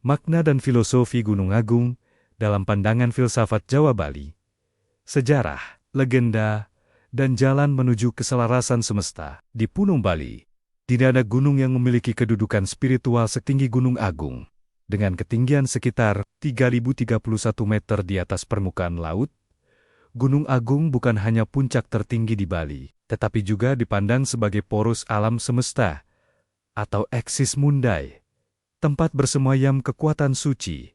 Makna dan filosofi Gunung Agung dalam pandangan filsafat Jawa Bali. Sejarah, legenda, dan jalan menuju keselarasan semesta. Di Pulau Bali, tidak ada gunung yang memiliki kedudukan spiritual setinggi Gunung Agung. Dengan ketinggian sekitar 3031 meter di atas permukaan laut, Gunung Agung bukan hanya puncak tertinggi di Bali, tetapi juga dipandang sebagai poros alam semesta, atau eksis mundai, tempat bersemayam kekuatan suci,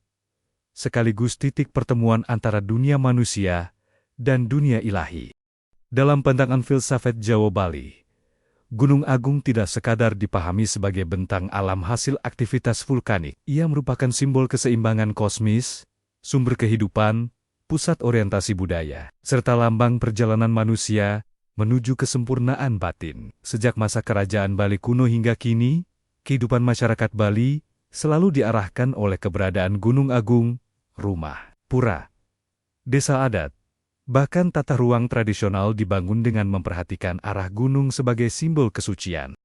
sekaligus titik pertemuan antara dunia manusia dan dunia ilahi. Dalam pandangan filsafat Jawa Bali, Gunung Agung tidak sekadar dipahami sebagai bentang alam hasil aktivitas vulkanik. Ia merupakan simbol keseimbangan kosmis, sumber kehidupan, pusat orientasi budaya, serta lambang perjalanan manusia menuju kesempurnaan batin. Sejak masa kerajaan Bali kuno hingga kini, kehidupan masyarakat Bali selalu diarahkan oleh keberadaan Gunung Agung, rumah, pura, desa adat. Bahkan tata ruang tradisional dibangun dengan memperhatikan arah gunung sebagai simbol kesucian.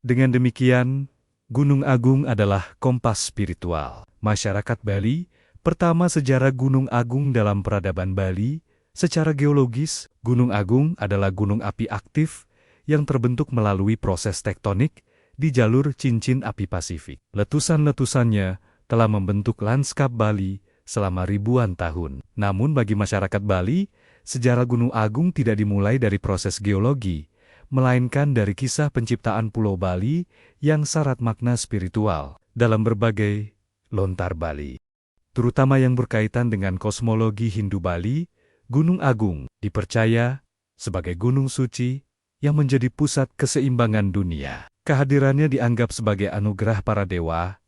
Dengan demikian, Gunung Agung adalah kompas spiritual masyarakat Bali. Pertama, sejarah Gunung Agung dalam peradaban Bali. Secara geologis, Gunung Agung adalah gunung api aktif yang terbentuk melalui proses tektonik di jalur cincin api Pasifik. Letusan-letusannya telah membentuk lanskap Bali selama ribuan tahun. Namun bagi masyarakat Bali, sejarah Gunung Agung tidak dimulai dari proses geologi, melainkan dari kisah penciptaan Pulau Bali yang syarat makna spiritual dalam berbagai lontar Bali. Terutama yang berkaitan dengan kosmologi Hindu Bali, Gunung Agung dipercaya sebagai gunung suci yang menjadi pusat keseimbangan dunia. Kehadirannya dianggap sebagai anugerah para dewa,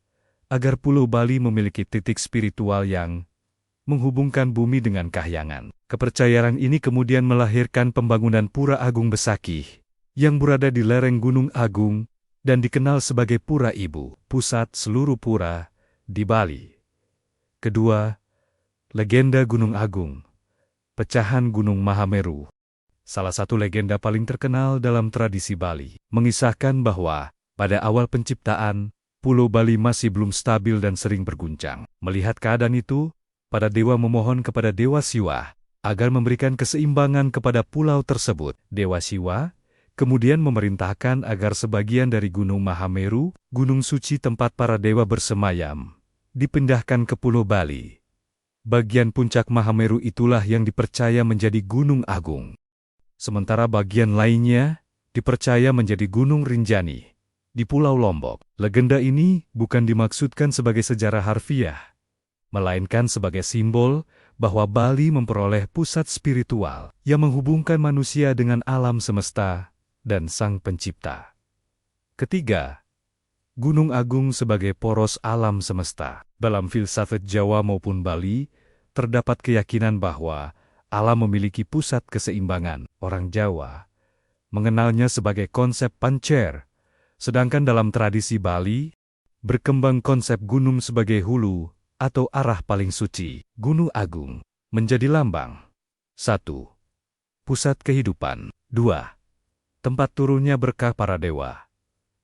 agar Pulau Bali memiliki titik spiritual yang menghubungkan bumi dengan kahyangan. Kepercayaan ini kemudian melahirkan pembangunan Pura Agung Besakih, yang berada di lereng Gunung Agung, dan dikenal sebagai Pura Ibu, pusat seluruh pura di Bali. Kedua, legenda Gunung Agung, pecahan Gunung Mahameru. Salah satu legenda paling terkenal dalam tradisi Bali, mengisahkan bahwa pada awal penciptaan, Pulau Bali masih belum stabil dan sering berguncang. Melihat keadaan itu, para dewa memohon kepada Dewa Siwa agar memberikan keseimbangan kepada pulau tersebut. Dewa Siwa kemudian memerintahkan agar sebagian dari Gunung Mahameru, gunung suci tempat para dewa bersemayam, dipindahkan ke Pulau Bali. Bagian puncak Mahameru itulah yang dipercaya menjadi Gunung Agung. Sementara bagian lainnya dipercaya menjadi Gunung Rinjani di Pulau Lombok. Legenda ini bukan dimaksudkan sebagai sejarah harfiah, melainkan sebagai simbol bahwa Bali memperoleh pusat spiritual yang menghubungkan manusia dengan alam semesta dan Sang Pencipta. Ketiga, Gunung Agung sebagai poros alam semesta. Dalam filsafat Jawa maupun Bali, terdapat keyakinan bahwa alam memiliki pusat keseimbangan. Orang Jawa mengenalnya sebagai konsep pancer, sedangkan dalam tradisi Bali, berkembang konsep gunung sebagai hulu atau arah paling suci. Gunung Agung menjadi lambang 1. Pusat kehidupan. 2. Tempat turunnya berkah para dewa.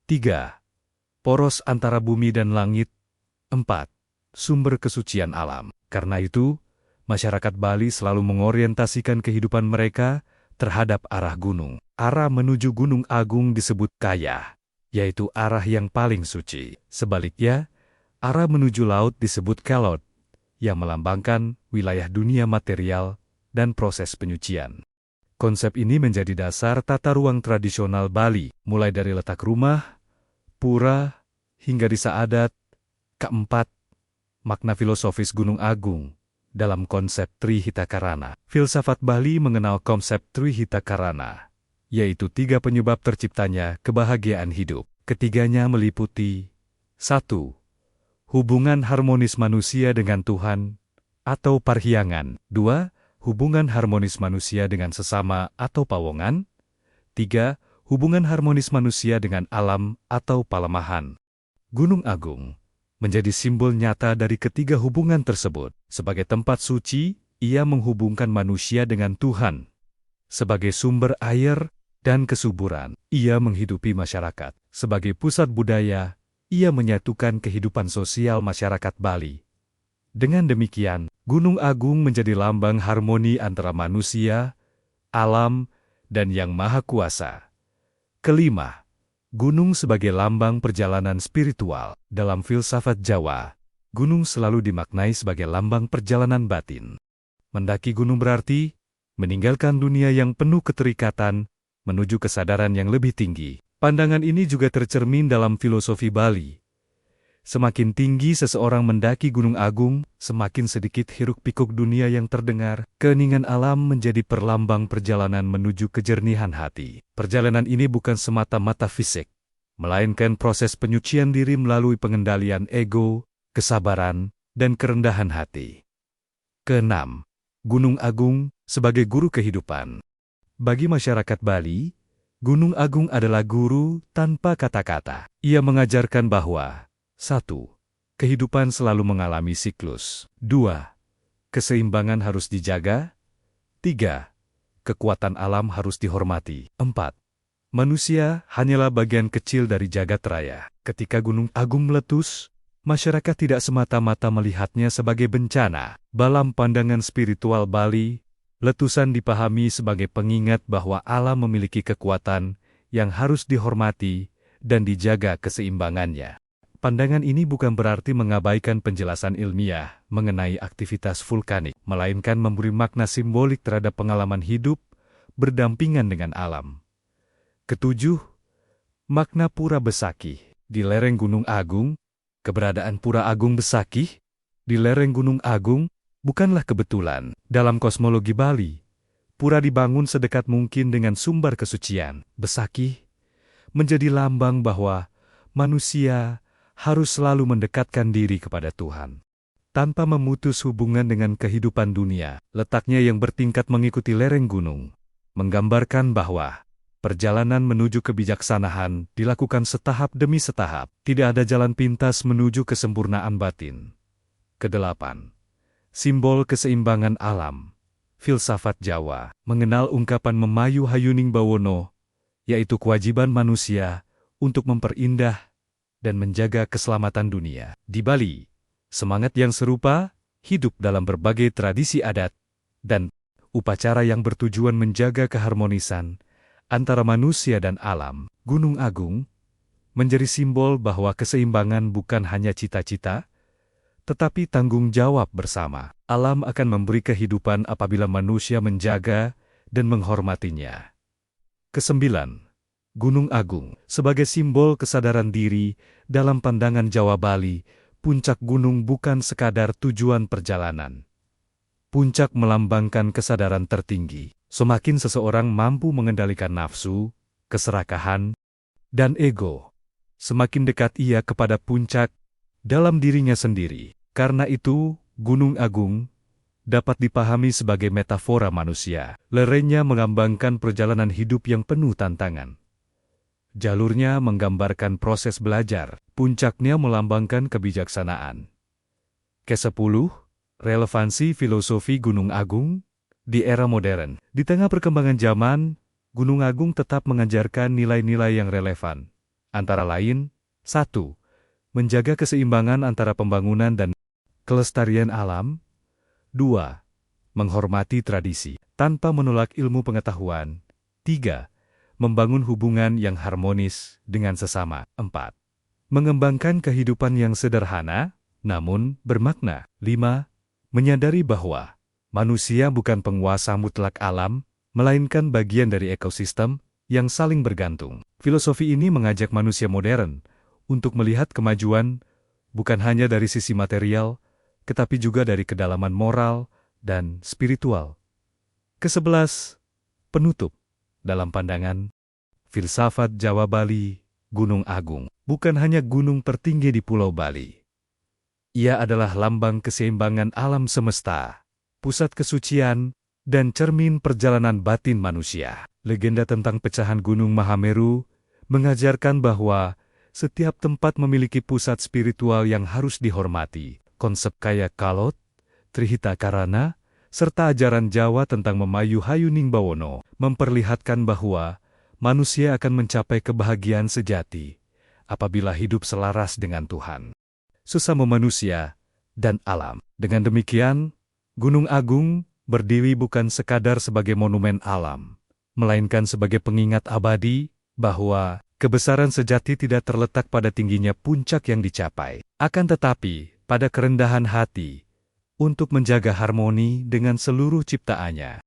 3. Poros antara bumi dan langit. 4. Sumber kesucian alam. Karena itu, masyarakat Bali selalu mengorientasikan kehidupan mereka terhadap arah gunung. Arah menuju Gunung Agung disebut kaya, yaitu arah yang paling suci. Sebaliknya, arah menuju laut disebut kelot, yang melambangkan wilayah dunia material dan proses penyucian. Konsep ini menjadi dasar tata ruang tradisional Bali, mulai dari letak rumah, pura, hingga desa adat. Keempat, makna filosofis Gunung Agung dalam konsep Trihitakarana. Filsafat Bali mengenal konsep Trihitakarana, yaitu 3 penyebab terciptanya kebahagiaan hidup. Ketiganya meliputi 1. Hubungan harmonis manusia dengan Tuhan atau parhyangan. 2. Hubungan harmonis manusia dengan sesama atau pawongan. 3. Hubungan harmonis manusia dengan alam atau palemahan. Gunung Agung menjadi simbol nyata dari ketiga hubungan tersebut. Sebagai tempat suci, ia menghubungkan manusia dengan Tuhan. Sebagai sumber air dan kesuburan, ia menghidupi masyarakat. Sebagai pusat budaya, ia menyatukan kehidupan sosial masyarakat Bali. Dengan demikian, Gunung Agung menjadi lambang harmoni antara manusia, alam, dan Yang Maha Kuasa. Kelima, gunung sebagai lambang perjalanan spiritual. Dalam filsafat Jawa, gunung selalu dimaknai sebagai lambang perjalanan batin. Mendaki gunung berarti meninggalkan dunia yang penuh keterikatan, menuju kesadaran yang lebih tinggi. Pandangan ini juga tercermin dalam filosofi Bali. Semakin tinggi seseorang mendaki Gunung Agung, semakin sedikit hiruk-pikuk dunia yang terdengar. Keheningan alam menjadi perlambang perjalanan menuju kejernihan hati. Perjalanan ini bukan semata-mata fisik, melainkan proses penyucian diri melalui pengendalian ego, kesabaran, dan kerendahan hati. Keenam, Gunung Agung sebagai guru kehidupan. Bagi masyarakat Bali, Gunung Agung adalah guru tanpa kata-kata. Ia mengajarkan bahwa 1. Kehidupan selalu mengalami siklus. 2. Keseimbangan harus dijaga. 3. Kekuatan alam harus dihormati. 4. Manusia hanyalah bagian kecil dari jagat raya. Ketika Gunung Agung meletus, masyarakat tidak semata-mata melihatnya sebagai bencana. Dalam pandangan spiritual Bali, letusan dipahami sebagai pengingat bahwa alam memiliki kekuatan yang harus dihormati dan dijaga keseimbangannya. Pandangan ini bukan berarti mengabaikan penjelasan ilmiah mengenai aktivitas vulkanik, melainkan memberi makna simbolik terhadap pengalaman hidup berdampingan dengan alam. Ketujuh, makna Pura Besakih. Di lereng Gunung Agung, keberadaan Pura Agung Besakih di lereng Gunung Agung bukanlah kebetulan. Dalam kosmologi Bali, pura dibangun sedekat mungkin dengan sumber kesucian. Besakih menjadi lambang bahwa manusia harus selalu mendekatkan diri kepada Tuhan, tanpa memutus hubungan dengan kehidupan dunia. Letaknya yang bertingkat mengikuti lereng gunung, menggambarkan bahwa perjalanan menuju kebijaksanaan dilakukan setahap demi setahap. Tidak ada jalan pintas menuju kesempurnaan batin. Kedelapan, simbol keseimbangan alam. Filsafat Jawa mengenal ungkapan Memayu Hayuning Bawono, yaitu kewajiban manusia untuk memperindah dan menjaga keselamatan dunia. Di Bali, semangat yang serupa hidup dalam berbagai tradisi adat dan upacara yang bertujuan menjaga keharmonisan antara manusia dan alam. Gunung Agung menjadi simbol bahwa keseimbangan bukan hanya cita-cita, tetapi tanggung jawab bersama. Alam akan memberi kehidupan apabila manusia menjaga dan menghormatinya. Kesembilan, Gunung Agung sebagai simbol kesadaran diri. Dalam pandangan Jawa Bali, puncak gunung bukan sekadar tujuan perjalanan. Puncak melambangkan kesadaran tertinggi. Semakin seseorang mampu mengendalikan nafsu, keserakahan, dan ego, semakin dekat ia kepada puncak dalam dirinya sendiri. Karena itu, Gunung Agung dapat dipahami sebagai metafora manusia. Lerengnya melambangkan perjalanan hidup yang penuh tantangan. Jalurnya menggambarkan proses belajar, puncaknya melambangkan kebijaksanaan. Ke-10, relevansi filosofi Gunung Agung di era modern. Di tengah perkembangan zaman, Gunung Agung tetap mengajarkan nilai-nilai yang relevan. Antara lain, 1. Menjaga keseimbangan antara pembangunan dan kelestarian alam. 2. Menghormati tradisi, tanpa menolak ilmu pengetahuan. 3. Membangun hubungan yang harmonis dengan sesama. 4. Mengembangkan kehidupan yang sederhana, namun bermakna. 5. Menyadari bahwa manusia bukan penguasa mutlak alam, melainkan bagian dari ekosistem yang saling bergantung. Filosofi ini mengajak manusia modern untuk melihat kemajuan bukan hanya dari sisi material, tetapi juga dari kedalaman moral dan spiritual. Ke-11, penutup. Dalam pandangan filsafat Jawa Bali, Gunung Agung bukan hanya gunung tertinggi di Pulau Bali. Ia adalah lambang keseimbangan alam semesta, pusat kesucian, dan cermin perjalanan batin manusia. Legenda tentang pecahan Gunung Mahameru mengajarkan bahwa setiap tempat memiliki pusat spiritual yang harus dihormati. Konsep kaya Kalot, Trihita Karana, serta ajaran Jawa tentang Memayu Hayuning Bawono memperlihatkan bahwa manusia akan mencapai kebahagiaan sejati apabila hidup selaras dengan Tuhan, sesama manusia, dan alam. Dengan demikian, Gunung Agung berdiri bukan sekadar sebagai monumen alam, melainkan sebagai pengingat abadi bahwa kebesaran sejati tidak terletak pada tingginya puncak yang dicapai, akan tetapi pada kerendahan hati untuk menjaga harmoni dengan seluruh ciptaannya.